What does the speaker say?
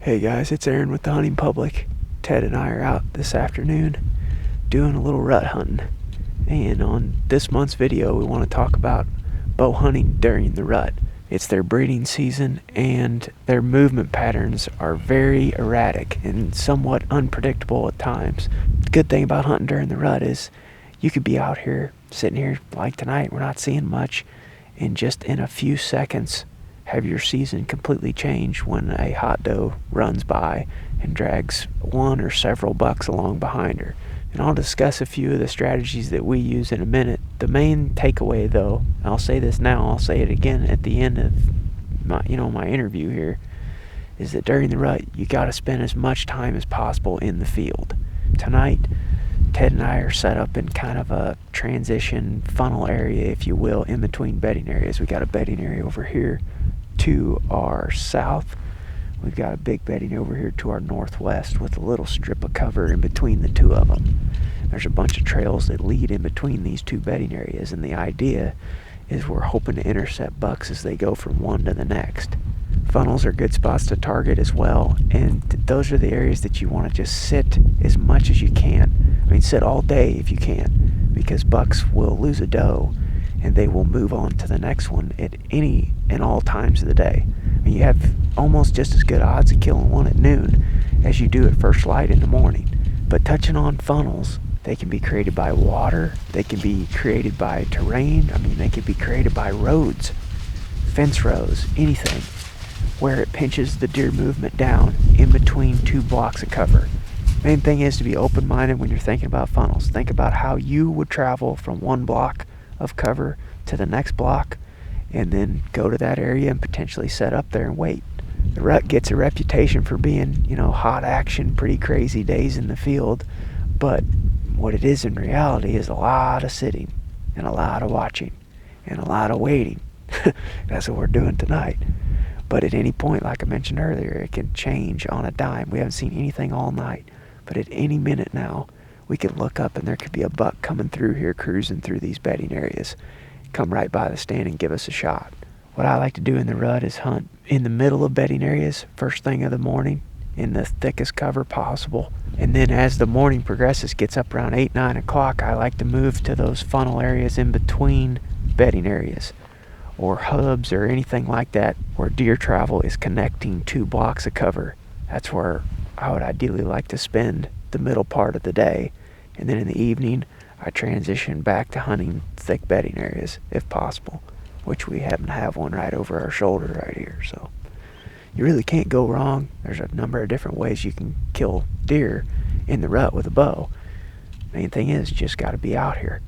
Hey guys, it's Aaron with the Hunting Public. Ted and I are out this afternoon doing a little rut hunting. And on this month's video, we want to talk about bow hunting during the rut. It's their breeding season and their movement patterns are very erratic and somewhat unpredictable at times. The good thing about hunting during the rut is you could be out here, sitting here like tonight, we're not seeing much, and just in a few seconds have your season completely change when a hot doe runs by and drags one or several bucks along behind her. And I'll discuss a few of the strategies that we use in a minute. The main takeaway though, I'll say this now, I'll say it again at the end of my interview here, is that during the rut you got to spend as much time as possible in the field. Tonight Ted and I are set up in kind of a transition funnel area, if you will, in between bedding areas. We got a bedding area over here to our south. We've got a big bedding over here to our northwest with a little strip of cover in between the two of them. There's a bunch of trails that lead in between these two bedding areas, and the idea is we're hoping to intercept bucks as they go from one to the next. Funnels are good spots to target as well, and those are the areas that you want to just sit as much as you can. I mean, sit all day if you can, because bucks will lose a doe and they will move on to the next one at any and all times of the day. I mean, you have almost just as good odds of killing one at noon as you do at first light in the morning. But touching on funnels, they can be created by water, they can be created by terrain, I mean, they can be created by roads, fence rows, anything, where it pinches the deer movement down in between two blocks of cover. Main thing is to be open-minded when you're thinking about funnels. Think about how you would travel from one block of cover to the next block and then go to that area and potentially set up there and wait. The rut gets a reputation for being, hot action, pretty crazy days in the field, but what it is in reality is a lot of sitting and a lot of watching and a lot of waiting. That's what we're doing tonight. But at any point, like I mentioned earlier, it can change on a dime. We haven't seen anything all night, but at any minute now, we could look up and there could be a buck coming through here, cruising through these bedding areas, come right by the stand and give us a shot. What I like to do in the rut is hunt in the middle of bedding areas, first thing of the morning, in the thickest cover possible. And then as the morning progresses, gets up around 8, 9 o'clock, I like to move to those funnel areas in between bedding areas, or hubs or anything like that, where deer travel is connecting two blocks of cover. That's where I would ideally like to spend the middle part of the day. And then in the evening, I transition back to hunting thick bedding areas, if possible, which we happen to have one right over our shoulder right here. So you really can't go wrong. There's a number of different ways you can kill deer in the rut with a bow. Main thing is, you just got to be out here.